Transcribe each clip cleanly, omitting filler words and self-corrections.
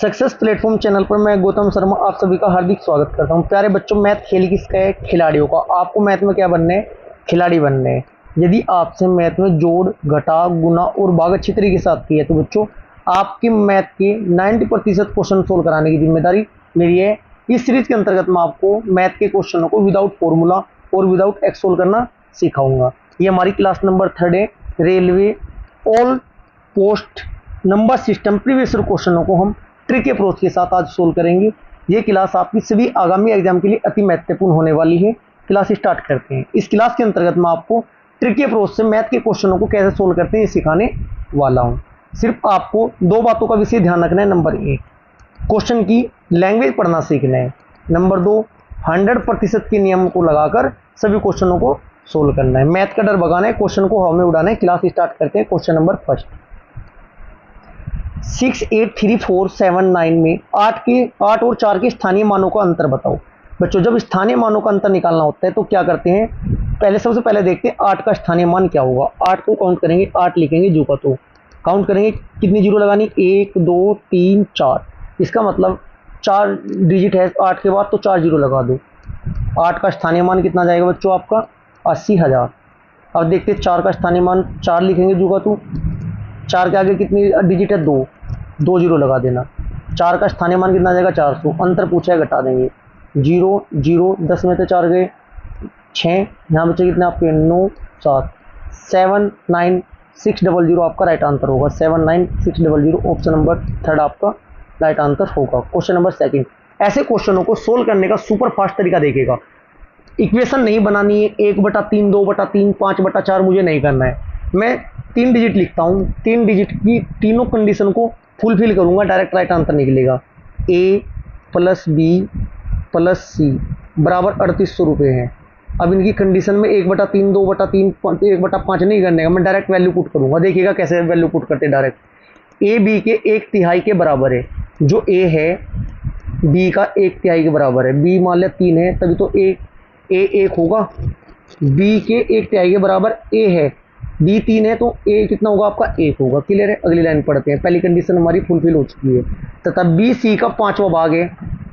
Success platform channel पर मैं गौतम शर्मा आप सभी का हार्दिक स्वागत करता हूं। प्यारे बच्चों, मैथ खेल किसका है? खिलाड़ियों का। आपको मैथ में क्या बनने हैं? खिलाड़ी बनने हैं। यदि आपसे मैथ में जोड़, घटा, गुना और भाग अच्छी तरीके से आती है तो बच्चों आपकी मैथ के 90% क्वेश्चन सोल्व कराने की जिम्मेदारी मेरी है। इस सीरीज के अंतर्गत मैं आपको मैथ के क्वेश्चनों को विदाउट फॉर्मूला और विदाउट एक्स सोल्व करना सिखाऊंगा। ये हमारी क्लास नंबर 3 है। Railway all post number system previous क्वेश्चनों को हम ट्रिक अप्रोच के साथ आज सोल्व करेंगे। ये क्लास आपकी सभी आगामी एग्जाम के लिए अति महत्वपूर्ण होने वाली है। क्लास स्टार्ट करते हैं। इस क्लास के अंतर्गत मैं आपको ट्रिक अप्रोच से मैथ के क्वेश्चनों को कैसे सोल्व करते हैं ये सिखाने वाला हूं। सिर्फ आपको दो बातों का विशेष ध्यान रखना है। नंबर 1, क्वेश्चन की लैंग्वेज पढ़ना सीखना है। नंबर 2, 100% के नियम को लगाकर सभी क्वेश्चनों को सोल्व करना है। मैथ का डर भगाना है, क्वेश्चन को हवा में उड़ाना है। क्लास स्टार्ट करते हैं। क्वेश्चन नंबर 1, 6, 8, 3, 4, 7, 9 में 8 और 4 के स्थानीय मानों का अंतर बताओ। बच्चों, जब स्थानीय मानों का अंतर निकालना होता है तो क्या करते हैं? सबसे पहले देखते हैं 8 का स्थानीय मान क्या होगा। 8 को काउंट करेंगे, 8 लिखेंगे जो का तो काउंट करेंगे। कितनी जीरो लगानी? 1, 2, 3, 4। इसका मतलब 4 डिजिट है 8 के बाद, तो 4 जीरो लगा दो। 8 का स्थानीय मान कितना जाएगा बच्चों? आपका 80,000। अब देखते हैं 4 का स्थानीय मान। 4 लिखेंगे जो का तो 4 के आगे कितनी डिजिट है? 2 जीरो लगा देना। 4 का स्थानीय मान कितना जाएगा? 400। अंतर पूछा है, घटा देंगे। 0 0 10 में से 4 गए 6। यहाँ बचे कितने आपके? 9 7 7 9 600 आपका राइट आंसर होगा। 7 9 600 ऑप्शन नंबर 3 आपका राइट आंसर होगा। क्वेश्चन नंबर 2, ऐसे क्वेश्चनों को सोल्व करने का सुपर फास्ट तरीका देखेगा। इक्वेशन नहीं बनानी है 1/3 2/3 5/4 मुझे नहीं करना है। मैं 3 डिजिट लिखता हूँ, 3 डिजिट की तीनों कंडीशन को फुलफिल करूंगा, डायरेक्ट राइट आंसर निकलेगा। A + B + C बराबर 3800 रुपये है। अब इनकी कंडीशन में 1/3 2/3 1/5 नहीं करने का, मैं डायरेक्ट वैल्यू पुट करूंगा। देखिएगा कैसे वैल्यू पुट करते डायरेक्ट। A B के 1/3 के बराबर है। जो A है B का 1/3 के बराबर है। B मान लिया 3 है, तभी तो A 1 होगा। B के 1/3 के बराबर A है, B 3 है, तो A कितना होगा आपका? 1 होगा। क्लियर है? अगली लाइन पढ़ते हैं। पहली कंडीशन हमारी फुलफिल हो चुकी है। तथा B C का 5वां भाग है।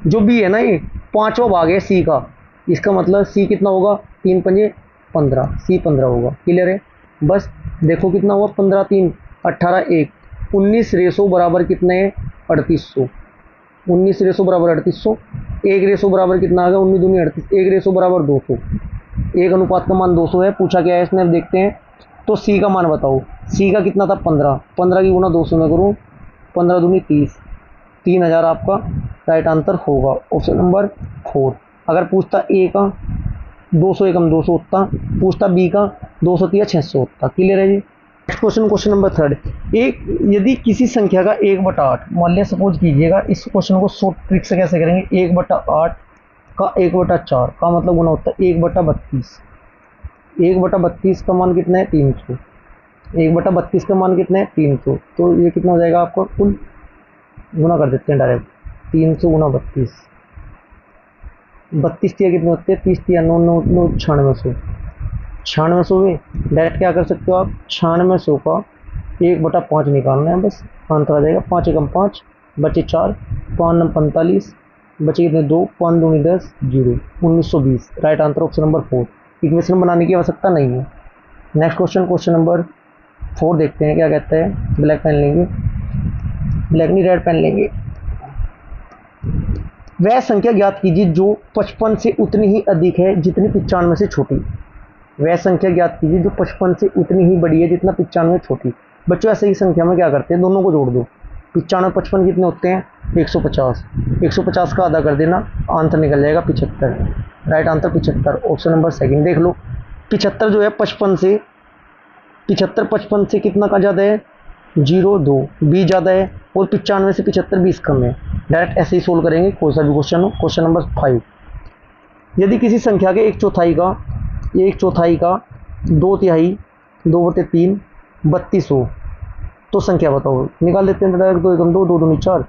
जो B है ना, ये 5वां भाग है C का। इसका मतलब C कितना होगा? 3 पंजे 15, C 15 होगा। क्लियर है? बस देखो कितना हुआ? 15 3 18 1 19 रेशो बराबर कितने हैं? 3800। 19 रेशो बराबर 3800। 1 रेशो बराबर कितना आ गया? 19 दूनी 38। 1 रेशो बराबर 200। 1 अनुपात का मान 200 है। पूछा क्या है इसने? अब देखते हैं। तो C का मान बताओ। C का कितना था? 15। 15 की गुना 200 में करूँ, 15 दूनी 30। 3000 आपका राइट आंसर होगा। Option number 4। अगर पूछता A का 200 एकम 200 होता, पूछता B का 200 या 600 होता। क्लियर है जी? नेक्स्ट क्वेश्चन, क्वेश्चन नंबर 3, यदि किसी संख्या का 1/8 मान लिया, सपोज कीजिएगा। इस क्वेश्चन को शॉर्ट ट्रिक से कैसे करेंगे? 1/8 का 1/4 का मतलब गुना होता है 1/32। 1/32 का मान कितना है? 300। 1/32 का मान कितना है? 300। तो ये कितना हो जाएगा आपका? कुल गुना कर देते हैं डायरेक्ट। 300 गुना 32, 32 कितने होते हैं? 30 9 9 9 9600। 9600 में डायरेक्ट क्या कर सकते हो आप? 9600 का 1/5 निकालना है, बस आंसर आ जाएगा। 5 एकम 5 बचे 4, 5 9 45 बचे कितने? 2, 5 दूनी 10 0 1920 right answer option number 4। Equation बनाने की आवश्यकता नहीं है। नेक्स्ट क्वेश्चन, क्वेश्चन नंबर 4 देखते हैं क्या कहता है। ब्लैक पेन लेंगे, ब्लैक नहीं रेड पेन लेंगे। वह संख्या ज्ञात कीजिए जो 55 से उतनी ही अधिक है जितनी 95 से छोटी। वह संख्या ज्ञात कीजिए जो 55 से उतनी ही बड़ी है जितना 95 छोटी। बच्चों, ऐसे ही संख्या में क्या करते हैं? दोनों को जोड़ दो। 95 55 कितने होते हैं? 150। 150 का आधा कर देना, आंसर निकल जाएगा 75। Right answer 75 option number 2। देख लो 75 जो है 55 से 55 कितना का ज़्यादा है? 0 2 20 ज़्यादा है, और 95 से 75 20 कम है। डायरेक्ट ऐसे ही सोल्व करेंगे कोई सा भी क्वेश्चन हो। क्वेश्चन नंबर 5, यदि किसी संख्या के 1/4 का 2/3 2/3 32 हो तो संख्या बताओ। निकाल लेते हैं डायरेक्ट। 2 एकम 2 2 दूनी 4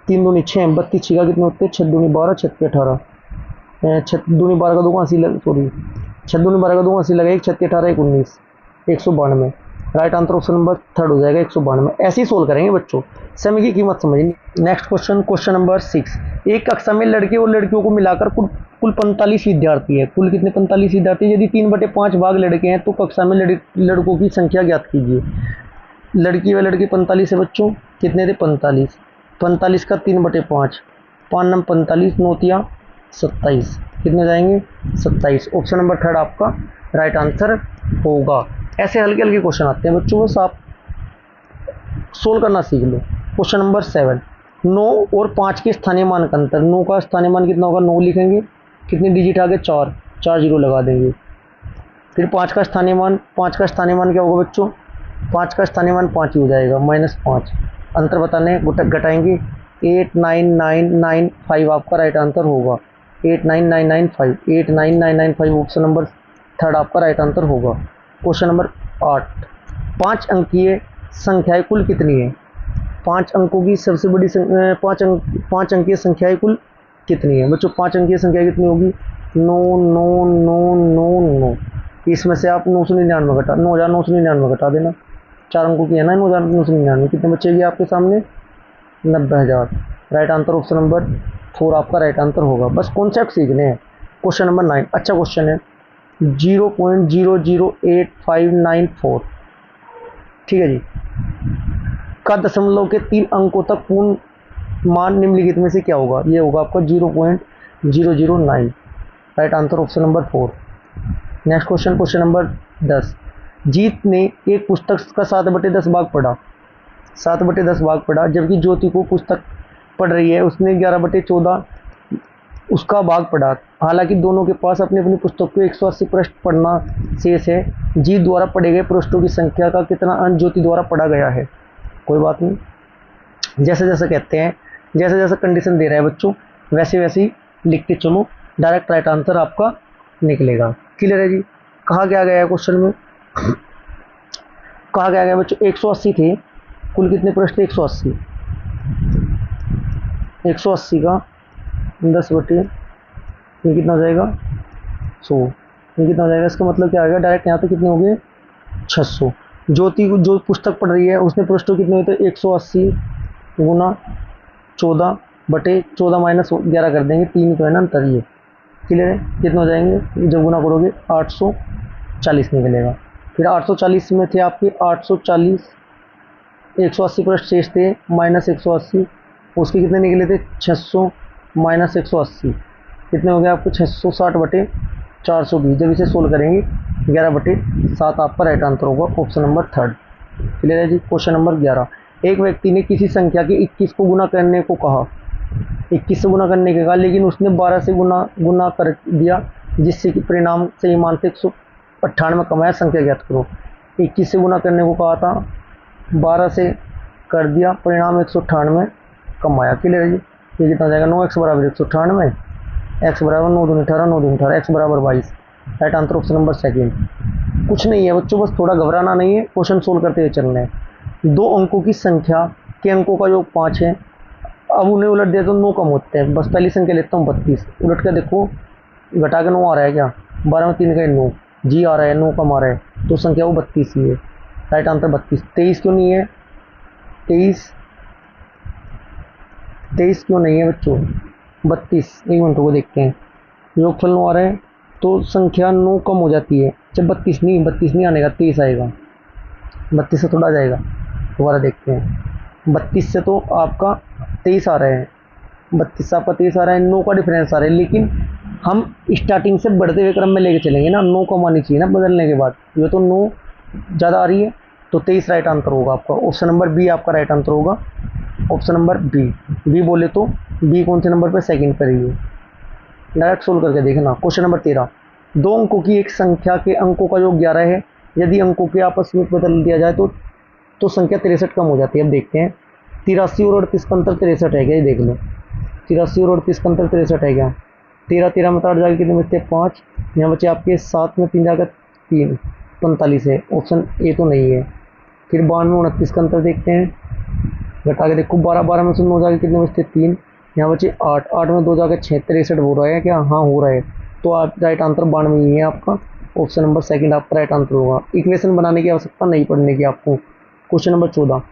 3 दूनी 6 32 6 का कितने होते हैं? 6 दूनी 12 6 के 18 6 दूनी 12 का 2 80 सॉरी 6 दूनी 12 का 2 80 लगा। 1 6 18 1 19 192। Right answer option number third हो जाएगा 192। ऐसे ही सोल्व करेंगे बच्चों, समय की कीमत समझनी। Next question, question number 6। एक कक्षा में लड़के और लड़कियों को मिलाकर कुल 45 विद्यार्थी है। कुल कितने 45 विद्यार्थी? यदि 3/5 भाग लड़के हैं तो कक्षा में लड़कों की संख्या ज्ञात कीजिए। लड़की व लड़के 45 है बच्चों, कितने थे 45, 45 का 3/5, 5 नम 45, 9 तिया 27, कितने जाएंगे 27। ऑप्शन नंबर थर्ड आपका राइट आंसर होगा। ऐसे हल्के हल्के क्वेश्चन आते हैं बच्चों, बस आप सोल्व करना सीख लो। क्वेश्चन नंबर 7, 9 और 5 के स्थानीय मान का अंतर। 9 का स्थानीय मान कितना होगा, 9 लिखेंगे, कितने डिजिट आगे 4, 4 जीरो लगा देंगे। फिर 5 का स्थानीय मान, 5 का स्थानीय मान क्या होगा बच्चों, 5 का स्थानीय मान 5 ही हो जाएगा, -5। अंतर बताने घटाएंगे, 89995 आपका राइट आंसर होगा। 89995, 89995 ऑप्शन नंबर थर्ड आपका राइट आंसर होगा। क्वेश्चन नंबर 8, 5 अंकीय संख्याएं कुल कितनी है? 5 अंकों की सबसे बड़ी 5 अंकीय संख्याएं कुल कितनी है बच्चों? 5 अंकीय संख्या कितनी होगी, 9 9 9 9 9। इसमें से आप 999 घटा, 9999 घटा देना, 4 अंकों की है ना 9999, कितने बचेगी आपके सामने 90,000। राइट आंसर ऑप्शन नंबर 4 आपका राइट आंसर होगा। बस कॉन्सेप्ट सीखने हैं। क्वेश्चन नंबर 9, अच्छा क्वेश्चन है, 0.008594, ठीक है जी, का दशमलव के 3 अंकों तक पूर्ण मान निम्नलिखित में से क्या होगा? ये होगा आपका 0.009। Right answer option number 4। Next question, question number 10, जीत ने एक पुस्तक का 7/10 भाग पढ़ा, 7/10 भाग पढ़ा, जबकि ज्योति को पुस्तक पढ़ रही है, उसने 11/14 उसका भाग पढ़ा। हालांकि दोनों के पास अपनी अपनी पुस्तक को 180 पृष्ठ पढ़ना शेष है। जीत द्वारा पढ़े गए पृष्ठों की संख्या का कितना अंश ज्योति द्वारा पढ़ा गया है? कोई बात नहीं, जैसे जैसे कहते हैं, जैसे जैसे कंडीशन दे रहा है बच्चों, वैसे वैसे ही लिखते चलो, डायरेक्ट राइट आंसर आपका निकलेगा। क्लियर है जी? कहा क्या गया है क्वेश्चन में, कहा गया बच्चों 180 थे, कुल कितने पृष्ठ थे 180, 180 का 10 बटे ये कितना हो जाएगा 100, ये कितना हो जाएगा, इसका मतलब क्या आएगा, डायरेक्ट यहाँ पे कितने हो गए 600। ज्योति जो पुस्तक पढ़ रही है उसने पृष्ठों कितने हुए थे 180 गुना 14/14 माइनस 11 कर देंगे, 3 तो है ना अंतर, ये क्लियर है, कितना हो जाएंगे जब गुना करोगे 840 निकलेगा। फिर 840 में थे आपके 840, 180 पृष्ठ शेष थे माइनस 180, उसके कितने निकले थे 600 माइनस 180, कितने हो गए आपको 660/420। जब इसे सोल्व करेंगे 11/7 आपका राइट आंसर होगा, ऑप्शन नंबर थर्ड। क्लियर है जी? क्वेश्चन नंबर 11, एक व्यक्ति ने किसी संख्या के 21 को गुना करने को कहा, 21 से गुना करने के कहा, लेकिन उसने 12 से गुना कर दिया, जिससे कि परिणाम सही मान से 198 कमाया। संख्या ज्ञात करो। 21 से गुना करने को कहा था, 12 से कर दिया, परिणाम 198 कमाया। क्लियर है जी? ये कितना जाएगा 9x बराबर 198, x बराबर 9 दूनी 18, 9 दूनी 18, x बराबर 22। Right answer option number second. कुछ नहीं है बच्चों, बस थोड़ा घबराना नहीं है, क्वेश्चन सोल्व करते हुए चलना है। 2 अंकों की संख्या के अंकों का योग 5 है, अब उन्हें उलट दे तो 9 कम होते हैं। बस पहली संख्या लेता हूँ 32, उलट कर देखो, घटा के 9 आ रहा है क्या, 12 में 3 का 9, जी आ रहा है, 9 कम आ रहा है, तो संख्या वो 32 ही है। Right answer 32। 23 क्यों नहीं है, 23 क्यों नहीं है बच्चों, 32, एक मिनट को देखते हैं, योगफल 9 आ रहा है तो संख्या 9 कम हो जाती है, जब 32 नहीं आने का 23 आएगा, 32 से थोड़ा जाएगा, दोबारा देखते हैं, 32 से तो आपका 23 आ रहा है, 32 से आपका 23 आ रहा है, 9 का डिफरेंस आ रहा है, लेकिन हम स्टार्टिंग से बढ़ते हुए क्रम में लेके चलेंगे ना, 9 कम आनी चाहिए ना बदलने के बाद, ये तो 9 ज़्यादा आ रही है, तो 23 राइट आंसर होगा आपका, ऑप्शन नंबर बी आपका राइट आंसर होगा, ऑप्शन नंबर बी बोले तो बी कौन से नंबर पर, सेकंड पर ही है। डायरेक्ट सोल्व करके देखना। क्वेश्चन नंबर 13, 2 अंकों की एक संख्या के अंकों का योग 11 है, यदि अंकों के आपस में बदल दिया जाए तो संख्या 63 कम हो जाती है। अब देखते हैं, 83 और 38 का अंतर 63 है क्या, ये देख लो, 83 और 38 का अंतर 63 है क्या, 13 में 8 जाकर कितने बचते 5, यहाँ बचे आपके 7 में 3 जाकर 3, 45 है, ऑप्शन ए तो नहीं है। फिर 92 में 29 का अंतर देखते हैं, घटा के देखो, 12 में से 9 जाकर कितने बचते 3, यहाँ बचे 8 में 2 जाकर 6, 63 हो रहा है क्या, हाँ हो रहा है, तो आप राइट आंसर 92 ही है आपका, ऑप्शन नंबर सेकंड आपका राइट आंसर होगा। इक्वेशन बनाने की आवश्यकता नहीं पड़ने की आपको। क्वेश्चन नंबर 14,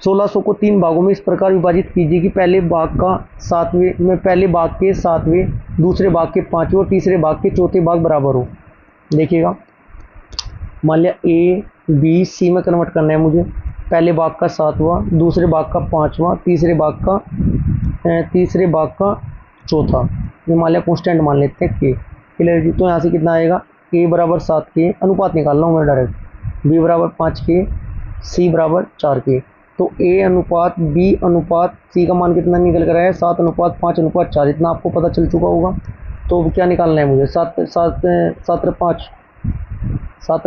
1600 को 3 भागों में इस प्रकार विभाजित कीजिए कि पहले भाग के सातवें, दूसरे भाग के पांचवें और तीसरे भाग के चौथे भाग बराबर हो। देखिएगा, मान लिया ए बी सी में कन्वर्ट करना है मुझे। पहले भाग का सातवां, दूसरे भाग का पांचवा, तीसरे भाग का चौथा। ये मान लिया कॉन्स्टेंट मान लेते हैं के। क्लियर जी। तो यहाँ से कितना आएगा, ए बराबर 7 के, अनुपात निकाल रहा हूँ मैं डायरेक्ट, बी बराबर 5 के, सी बराबर 4 के। तो ए अनुपात बी अनुपात सी का मान कितना निकल कर आया है, 7 अनुपात 5 अनुपात 4। इतना आपको पता चल चुका होगा। तो क्या निकालना है मुझे, 7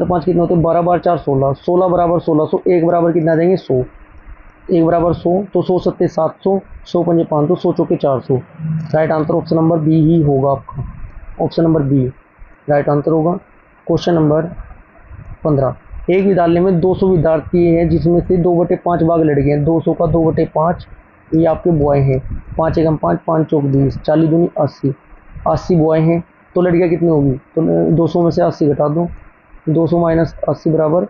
5 कितने होते हैं, 12 बार 4 16, 16 बराबर 1600, एक बराबर कितना आ जाएंगे 100, एक बराबर 100, तो 100 सत्ते 700, 100 पंजे 500, 100 चौके 400। Right answer option number B ही होगा आपका। Option number B right answer होगा। क्वेश्चन नंबर 15, एक विद्यालय में 200 विद्यार्थी हैं जिसमें से 2/5 भाग लड़के हैं। 200 का 2/5 ये आपके बॉय हैं। 5 एकम 5, 5 चौक 20, 40 दूनी 80, 80 बॉय हैं। तो लड़कियाँ कितनी होगी, तो 200 में से 80 घटा दो, 200 माइनस 80 बराबर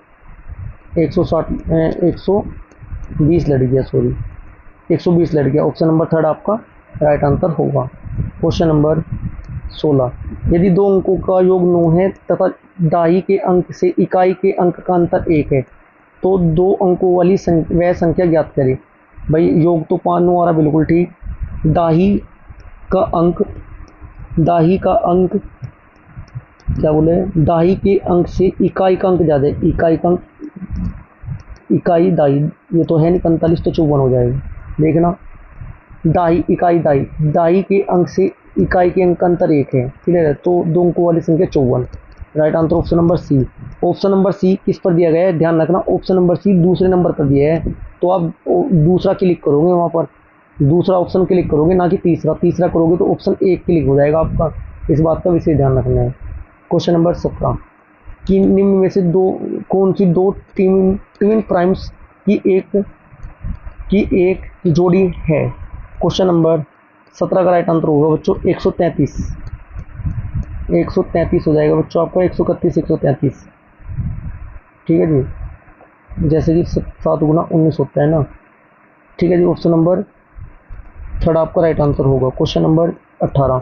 120 लड़कियाँ, सॉरी 120 लड़कियाँ। ऑप्शन नंबर थर्ड आपका राइट आंसर होगा। क्वेश्चन नंबर 16, यदि दो अंकों का योग 9 है तथा दाही के अंक से इकाई के अंक का अंतर 1 है तो दो अंकों वाली वह संख्या ज्ञात करें। भाई योग तो 5 9 आ रहा, बिल्कुल ठीक। दाही का अंक क्या बोले, दाही के अंक से इकाई का अंक ज़्यादा है। इकाई दाही ये तो है नहीं, 45 तो 54 हो जाएगा। देखना, दाही इकाई दाही के अंक से इकाई के अंक का अंतर 1 है। क्लियर है। तो दो अंकों वाली संख्या 54। Right answer option number C. Option number C किस पर दिया गया है, ध्यान रखना, ऑप्शन नंबर सी दूसरे नंबर पर दिया है। तो आप दूसरा क्लिक करोगे, वहाँ पर दूसरा ऑप्शन क्लिक करोगे, ना कि तीसरा करोगे तो ऑप्शन 1 क्लिक हो जाएगा आपका। इस बात का विशेष ध्यान रखना है। क्वेश्चन नंबर 17, कि निम्न में से कौन सी दो ट्विन प्राइम्स की एक जोड़ी है। क्वेश्चन नंबर 17 का राइट आंसर होगा बच्चों 133 हो जाएगा बच्चों आपका, 131 133। ठीक है जी, जैसे कि 7 गुना 19 होता है ना। ठीक है जी, ऑप्शन नंबर थर्ड आपका राइट आंसर होगा। क्वेश्चन नंबर 18,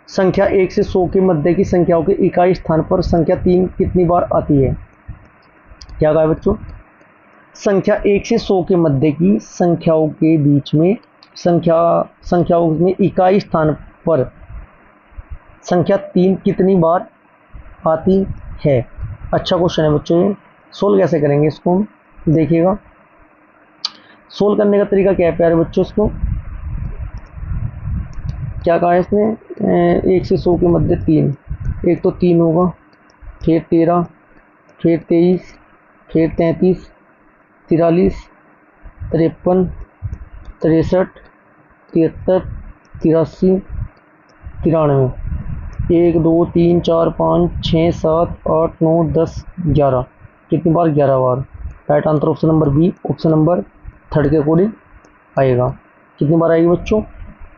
संख्या 1 से 100 के मध्य की संख्याओं के इकाई स्थान पर संख्या 3 कितनी बार आती है। क्या कहा है बच्चों, संख्या 1 से 100 के मध्य की संख्याओं के बीच में संख्याओं में इकाई स्थान पर संख्या 3 कितनी बार आती है। अच्छा क्वेश्चन है बच्चों, ये सोल्व कैसे करेंगे इसको, देखिएगा सोल्व करने का तरीका क्या है प्यारे बच्चों। इसको क्या कहा है इसने, 1 से 100 के मध्य 3, एक तो 3 होगा, फिर 13, फिर 23, फिर 33, 43, 53, 63, 73, 83, 93, 1 2 3 4 5 6 7 8 9 10 11, कितनी बार, 11 बार। Right answer option number B, option number third के अकॉर्डिंग आएगा। कितनी बार आएगी बच्चों,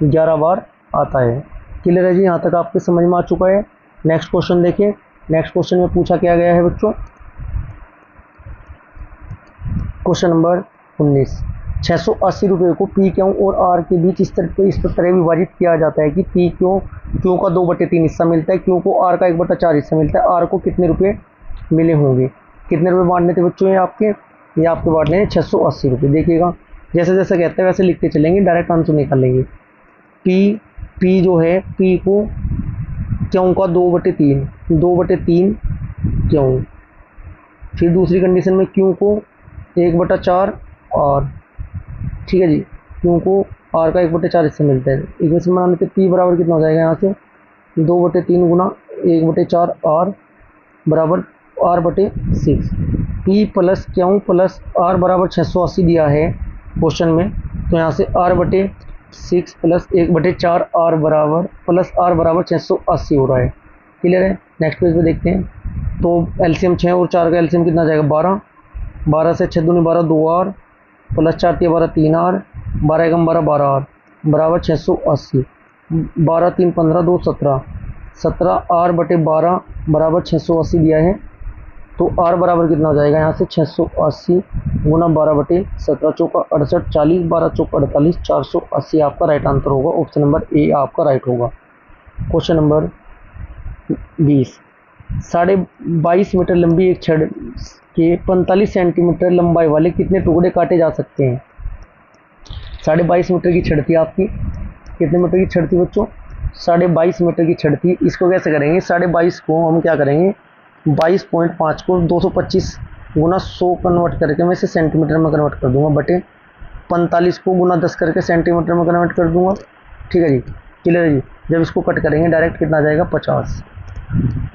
11 बार आता है। क्लियर है जी, यहाँ तक आपके समझ में आ चुका है। नेक्स्ट क्वेश्चन देखिए। नेक्स्ट क्वेश्चन में पूछा क्या गया है बच्चों, क्वेश्चन नंबर 19, 680 रुपये को पी क्यू और आर के बीच इस तरह विभाजित किया जाता है कि पी क्यू का 2/3 हिस्सा मिलता है, क्यू को आर का 1/4 हिस्सा मिलता है। आर को कितने रुपए मिले होंगे, कितने रुपए बांटने थे बच्चों, ये आपके बांटने हैं 680 रुपये। देखिएगा जैसे जैसे कहते हैं वैसे लिखते चलेंगे, डायरेक्ट आंसर निकाल लेंगे। पी जो है, पी को क्यू का 2/3 क्यू, फिर दूसरी कंडीशन में क्यू को 1/4 आर। ठीक है जी, क्यू को आर का 1/4 हिस्सा मिलता है। इक्वेशन बनाने से पी बराबर कितना हो जाएगा, यहाँ से 2/3 गुना 1/4 आर बराबर r/6। P plus Q plus R बराबर 680 दिया है क्वेश्चन में, तो यहाँ से r/6 प्लस 1/4 आर बराबर प्लस आर बराबर 680 हो रहा है। क्लियर है। नेक्स्ट पेज पे देखते हैं। तो एलसीएम 6 और 4 का एलसीएम कितना जाएगा, 12, 12 से 6 दूनी 12, 2 are plus 4 3 12, 3 are, 12 Ekam 12, 12 are बराबर 680। 12 3 15, 2 17, 17 आर बटे 12 बराबर 680 दिया है। तो आर बराबर कितना हो जाएगा यहाँ से 680 गुना 12 बटे 17 चौका 68, 40 12 चौका 48, 480 आपका राइट आंसर होगा। ऑप्शन नंबर ए आपका राइट होगा। क्वेश्चन नंबर 20, 22.5 मीटर लंबी एक छड़ के 45 सेंटीमीटर लंबाई वाले कितने टुकड़े काटे जा सकते हैं? 22.5 मीटर की छड़ थी आपकी, कितने मीटर की छड़ थी बच्चों? 22.5 मीटर की छड़ थी। इसको कैसे करेंगे? 22.5 को हम क्या करेंगे, 22.5 को 225 गुना 100 कन्वर्ट करके मैं इसे सेंटीमीटर में कन्वर्ट कर दूंगा, बटे 45 को गुना 10 करके सेंटीमीटर में कन्वर्ट कर दूंगा। ठीक है जी, क्लियर है जी। जब इसको कट करेंगे डायरेक्ट कितना आ जाएगा? 50।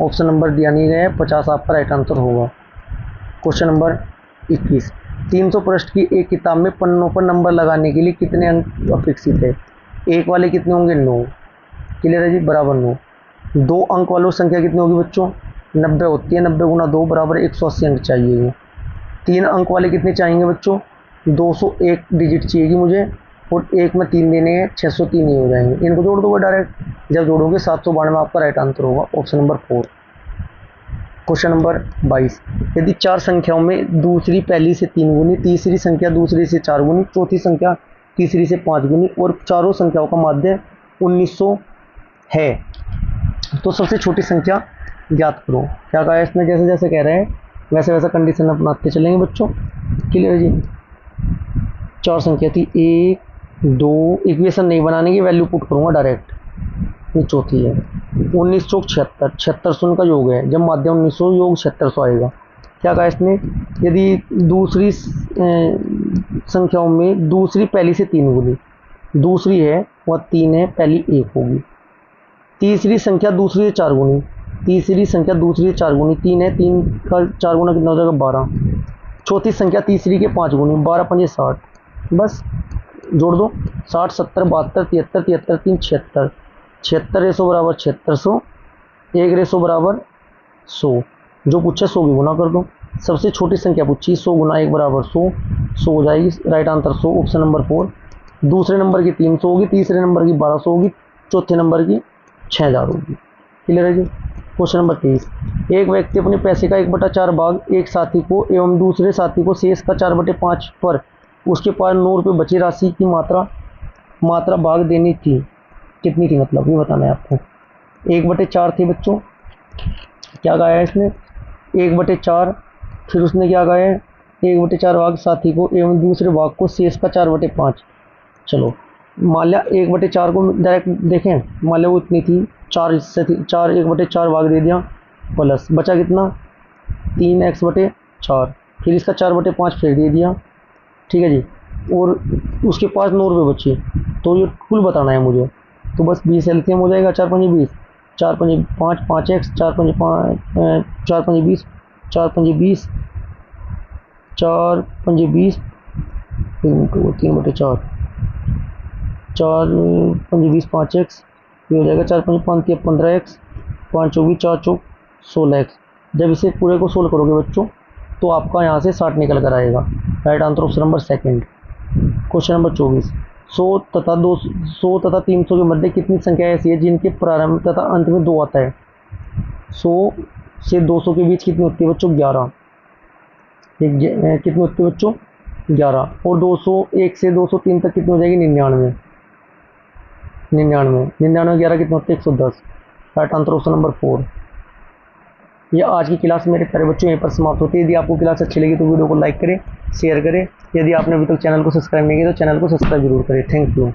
ऑप्शन नंबर दिया नहीं गया है, 50 आपका राइट आंसर होगा। क्वेश्चन नंबर 21, 300 पृष्ठ की एक किताब में पन्नों पर नंबर लगाने के लिए कितने अंक अपेक्षित है? एक वाले कितने होंगे? 9। क्लियर है जी, बराबर 9। 2 अंक वालों संख्या कितनी होगी बच्चों? 90 होती है। 90 गुना 2 बराबर 180 अंक चाहिए। 3 अंक वाले कितने चाहिए बच्चों? 201 डिजिट चाहिए मुझे, और एक में 3 देने हैं, 603 ही हो जाएंगे। इनको जोड़ दोगे डायरेक्ट, जब जोड़ोगे 792 आपका राइट आंसर होगा। Option number 4। क्वेश्चन नंबर 22, यदि 4 संख्याओं में दूसरी पहली से 3 गुनी, तीसरी संख्या दूसरी से 4 गुनी, चौथी संख्या तीसरी से 5 गुनी और चारों संख्याओं का माध्य 1900 है, तो सबसे छोटी संख्या ज्ञात करो। क्या कहा है इसमें? जैसे जैसे कह रहे हैं वैसे वैसा कंडीशन अपनाते चलेंगे बच्चों। क्लियर जी। 4 संख्या थी 1 2, इक्वेशन नहीं बनाने की, वैल्यू पुट करूंगा डायरेक्ट। ये चौथी है। 19 चौक 76, 7600 का योग है, जब माध्य 1900 योग 7600 आएगा। क्या कहा इसने? यदि दूसरी संख्याओं में दूसरी पहली से 3 गुनी, दूसरी है वह 3 है, पहली 1 होगी। तीसरी संख्या दूसरी से 4 गुनी, तीसरी संख्या दूसरी से 4 गुनी, 3 है, 3 का 4 गुना कितना हो जाएगा? 12। चौथी संख्या तीसरी के 5 गुनी, 12 5 60, बस जोड़ दो। 60 70 72 73 73 3 76, 76 रेसो बराबर 7600, 1 रेसो बराबर 100, जो पूछे 100 की गुना कर दो। सबसे छोटी संख्या पूछी, 100 गुना 1 बराबर 100, 100 हो जाएगी, राइट आंसर 100। Option number 4। दूसरे नंबर की 300 होगी, तीसरे नंबर की 1200 होगी, चौथे नंबर की 6000 होगी। क्लियर है जी। क्वेश्चन नंबर 23, एक व्यक्ति अपने पैसे का 1/4 भाग एक साथी को एवं दूसरे साथी को शेष का 4/5 पर उसके पास 9 रुपये बची राशि की मात्रा भाग देनी थी। कितनी थी मतलब, ये बताना है आपको। 1/4 थी बच्चों। क्या कहा है इसने? 1/4, फिर उसने क्या कहा है? 1/4 भाग साथी को एवं दूसरे भाग को शेष का 4/5। चलो मान लिया 1/4 को डायरेक्ट देखें, मान लिया वो इतनी थी, 4 हिस्से थी, 4 1/4 भाग दे दिया, प्लस बचा कितना? 3x/4, फिर इसका 4/5 फिर दे दिया। ठीक है जी, और उसके पास 9 रुपये बचे, तो ये कुल बताना है मुझे। तो बस 20 एलसीएम हो जाएगा, 4 5 20, 4 5 5 5x, 4 5 5 4 5 20, 4 5 20, 4 5 20, 3/4, 4 5 20 5x, ये हो जाएगा 4 5 5 15x, 5 24 4 चौक 16x। जब इसे पूरे को सोल्व करोगे बच्चों तो आपका यहाँ से 60 निकल कर आएगा। Right answer option number 2। Question number 24, 100 तथा 300 के मध्य कितनी संख्या ऐसी है जिनके प्रारंभ तथा अंत में 2 आता है? 100 से 200 के बीच कितनी होती है बच्चों? 11। कितनी होती है बच्चों? 11। और 201 से 203 तक कितनी हो जाएगी? 99। 11 कितने होते हैं? 110। Right answer option number 4। ये आज की क्लास मेरे प्यारे बच्चों यहीं पर समाप्त होती है। यदि आपको क्लास अच्छी लगी तो वीडियो को लाइक करें, शेयर करें। यदि आपने अभी तक चैनल को सब्सक्राइब नहीं किया तो चैनल को सब्सक्राइब जरूर करें। Thank you.